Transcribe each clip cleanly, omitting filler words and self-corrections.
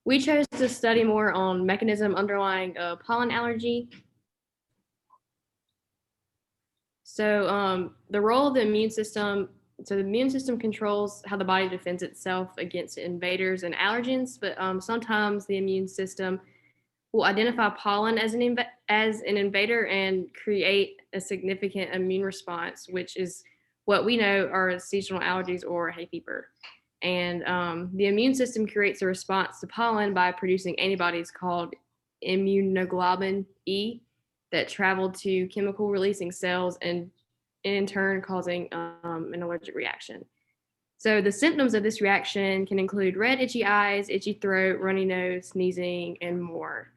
We chose to study more on mechanism underlying pollen allergy. So the role of the immune system, so the immune system controls how the body defends itself against invaders and allergens, but sometimes the immune system will identify pollen as as an invader and create a significant immune response, which is what we know are seasonal allergies or hay fever. And the immune system creates a response to pollen by producing antibodies called immunoglobulin E that travel to chemical releasing cells and in turn causing an allergic reaction. So the symptoms of this reaction can include red, itchy eyes, itchy throat, runny nose, sneezing, and more.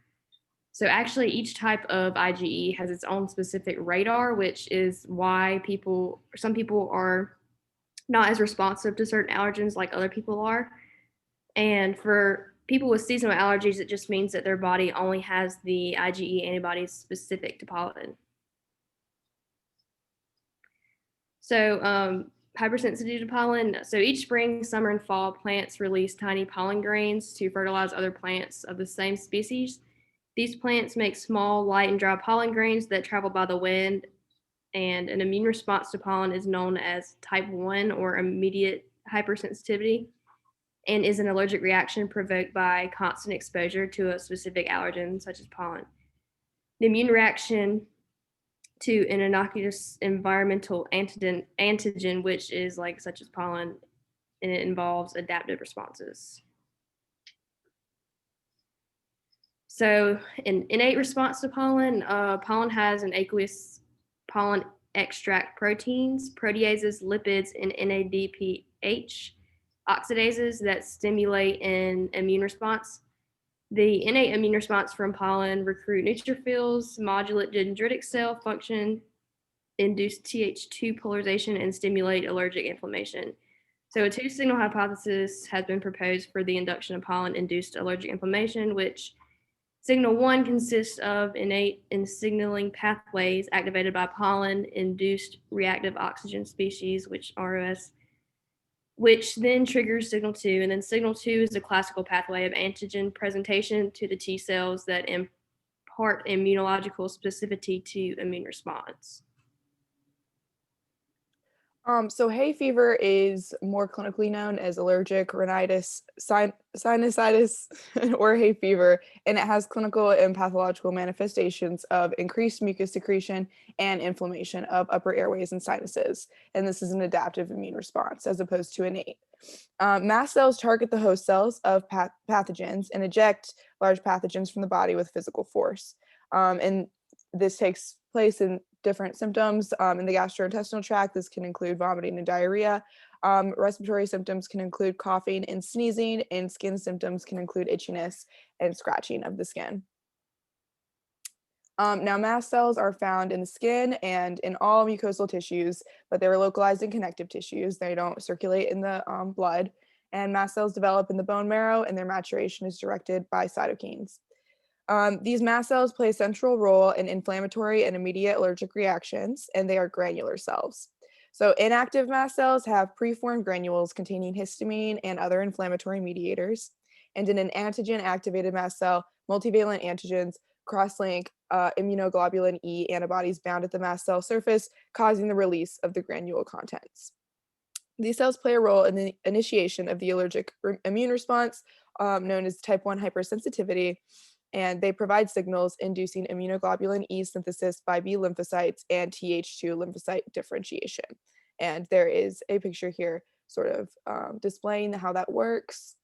So actually, each type of IgE has its own specific radar, which is why some people are not as responsive to certain allergens like other people are. And for people with seasonal allergies, it just means that their body only has the IgE antibodies specific to pollen. So hypersensitivity to pollen. So each spring, summer, and fall, plants release tiny pollen grains to fertilize other plants of the same species. These plants make small, light, and dry pollen grains that travel by the wind, and an immune response to pollen is known as type 1 or immediate hypersensitivity and is an allergic reaction provoked by constant exposure to a specific allergen, such as pollen. The immune reaction to an innocuous environmental antigen, which is like such as pollen, and it involves adaptive responses. So, an innate response to pollen, pollen has an aqueous pollen extract proteins, proteases, lipids, and NADPH oxidases that stimulate an immune response. The innate immune response from pollen recruit neutrophils, modulate dendritic cell function, induce Th2 polarization, and stimulate allergic inflammation. So a two-signal hypothesis has been proposed for the induction of pollen-induced allergic inflammation, which signal 1 consists of innate and signaling pathways activated by pollen-induced reactive oxygen species, which ROS, which then triggers signal 2. And then signal 2 is the classical pathway of antigen presentation to the T cells that impart immunological specificity to immune response. So hay fever is more clinically known as allergic rhinitis, sinusitis, or hay fever, and it has clinical and pathological manifestations of increased mucus secretion and inflammation of upper airways and sinuses. And this is an adaptive immune response as opposed to innate. Mast cells target the host cells of pathogens and eject large pathogens from the body with physical force. And this takes place in different symptoms in the gastrointestinal tract. This can include vomiting and diarrhea. Respiratory symptoms can include coughing and sneezing, and skin symptoms can include itchiness and scratching of the skin. Now, mast cells are found in the skin and in all mucosal tissues, but they're localized in connective tissues. They don't circulate in the blood. And mast cells develop in the bone marrow, and their maturation is directed by cytokines. These mast cells play a central role in inflammatory and immediate allergic reactions, and they are granular cells. So inactive mast cells have preformed granules containing histamine and other inflammatory mediators. And in an antigen-activated mast cell, multivalent antigens cross-link immunoglobulin E antibodies bound at the mast cell surface, causing the release of the granule contents. These cells play a role in the initiation of the allergic immune response, known as type 1 hypersensitivity, and they provide signals inducing immunoglobulin E synthesis by B lymphocytes and Th2 lymphocyte differentiation. And there is a picture here sort of displaying how that works.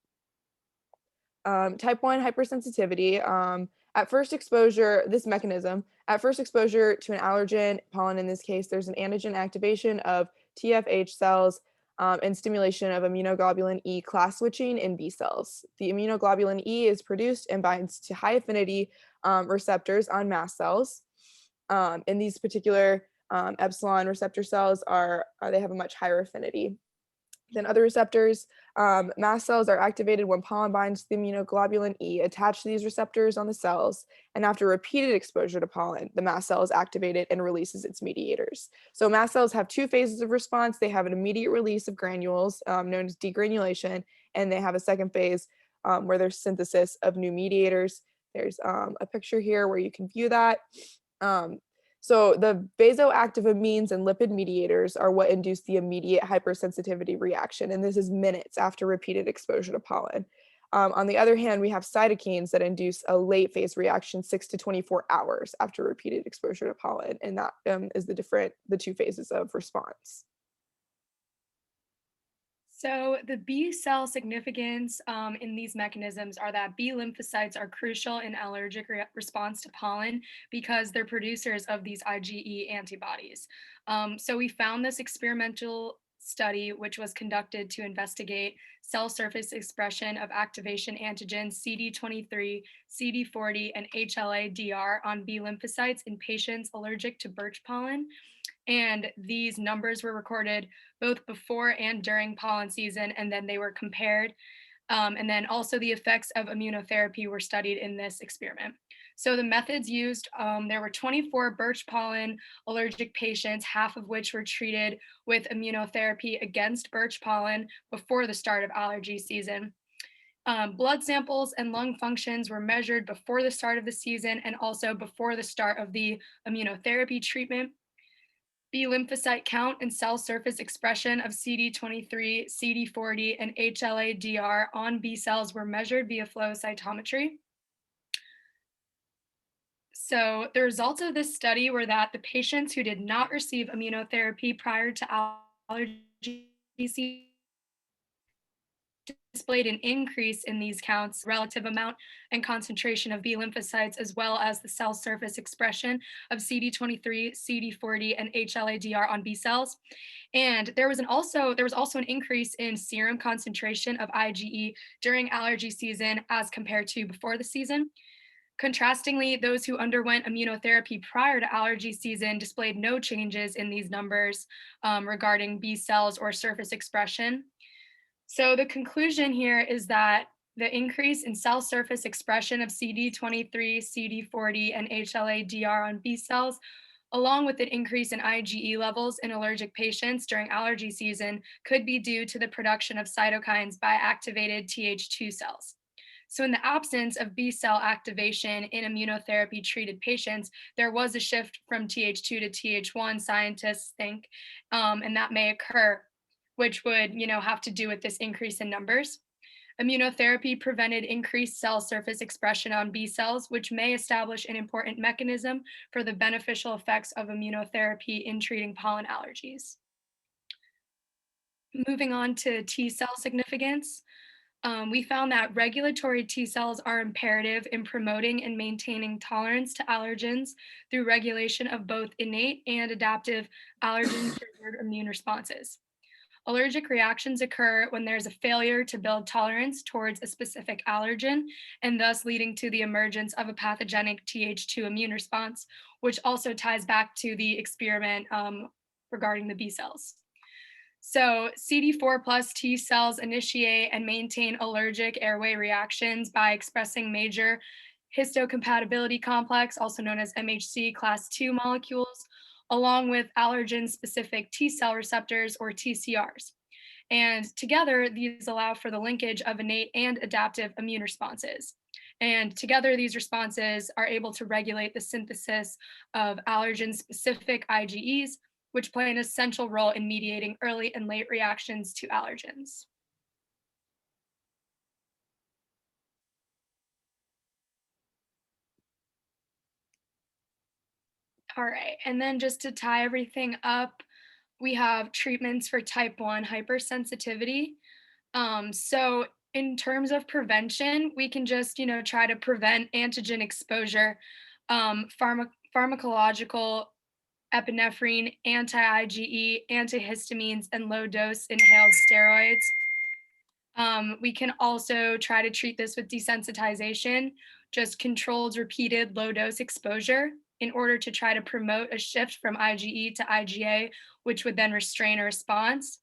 Type 1 hypersensitivity, at first exposure, this mechanism, at first exposure to an allergen, pollen in this case, there's an antigen activation of TFH cells and stimulation of immunoglobulin E class switching in B cells. The immunoglobulin E is produced and binds to high affinity receptors on mast cells. And these particular epsilon receptor cells they have a much higher affinity than other receptors. Mast cells are activated when pollen binds to the immunoglobulin E attached to these receptors on the cells. And after repeated exposure to pollen, the mast cell is activated and releases its mediators. So mast cells have two phases of response. They have an immediate release of granules known as degranulation, and they have a second phase where there's synthesis of new mediators. There's a picture here where you can view that. Um, so the vasoactive amines and lipid mediators are what induce the immediate hypersensitivity reaction, and this is minutes after repeated exposure to pollen. On the other hand, we have cytokines that induce a late phase reaction 6 to 24 hours after repeated exposure to pollen, and that is the two phases of response. So the B cell significance in these mechanisms are that B lymphocytes are crucial in allergic response to pollen because they're producers of these IgE antibodies. So we found this experimental study, which was conducted to investigate cell surface expression of activation antigens CD23, CD40, and HLA-DR on B lymphocytes in patients allergic to birch pollen. And these numbers were recorded both before and during pollen season, and then they were compared. And then also the effects of immunotherapy were studied in this experiment. So the methods used, there were 24 birch pollen allergic patients, half of which were treated with immunotherapy against birch pollen before the start of allergy season. Blood samples and lung functions were measured before the start of the season and also before the start of the immunotherapy treatment. B lymphocyte count and cell surface expression of CD23, CD40, and HLA-DR on B cells were measured via flow cytometry. So the results of this study were that the patients who did not receive immunotherapy prior to allergy season displayed an increase in these counts, relative amount and concentration of B lymphocytes, as well as the cell surface expression of CD23, CD40, and HLA-DR on B cells. And there was also an increase in serum concentration of IgE during allergy season as compared to before the season. Contrastingly, those who underwent immunotherapy prior to allergy season displayed no changes in these numbers regarding B cells or surface expression. So the conclusion here is that the increase in cell surface expression of CD23, CD40, and HLA-DR on B cells, along with an increase in IgE levels in allergic patients during allergy season, could be due to the production of cytokines by activated Th2 cells. So in the absence of B cell activation in immunotherapy treated patients, there was a shift from Th2 to Th1, scientists think, and that may occur, which would, have to do with this increase in numbers. Immunotherapy prevented increased cell surface expression on B cells, which may establish an important mechanism for the beneficial effects of immunotherapy in treating pollen allergies. Moving on to T cell significance, we found that regulatory T cells are imperative in promoting and maintaining tolerance to allergens through regulation of both innate and adaptive allergen-triggered immune responses. Allergic reactions occur when there's a failure to build tolerance towards a specific allergen, and thus leading to the emergence of a pathogenic Th2 immune response, which also ties back to the experiment regarding the B cells. So CD4 plus T cells initiate and maintain allergic airway reactions by expressing major histocompatibility complex, also known as MHC class 2 molecules, along with allergen-specific T cell receptors or TCRs. And together, these allow for the linkage of innate and adaptive immune responses. And together, these responses are able to regulate the synthesis of allergen-specific IgEs, which play an essential role in mediating early and late reactions to allergens. All right, and then just to tie everything up, we have treatments for type 1 hypersensitivity. So in terms of prevention, we can just, try to prevent antigen exposure, pharmacological epinephrine, anti-IgE, antihistamines, and low-dose inhaled steroids. We can also try to treat this with desensitization, just controlled repeated low-dose exposure in order to try to promote a shift from IgE to IgA, which would then restrain a response.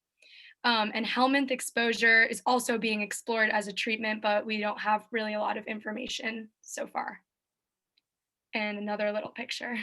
And helminth exposure is also being explored as a treatment, but we don't have really a lot of information so far. And another little picture.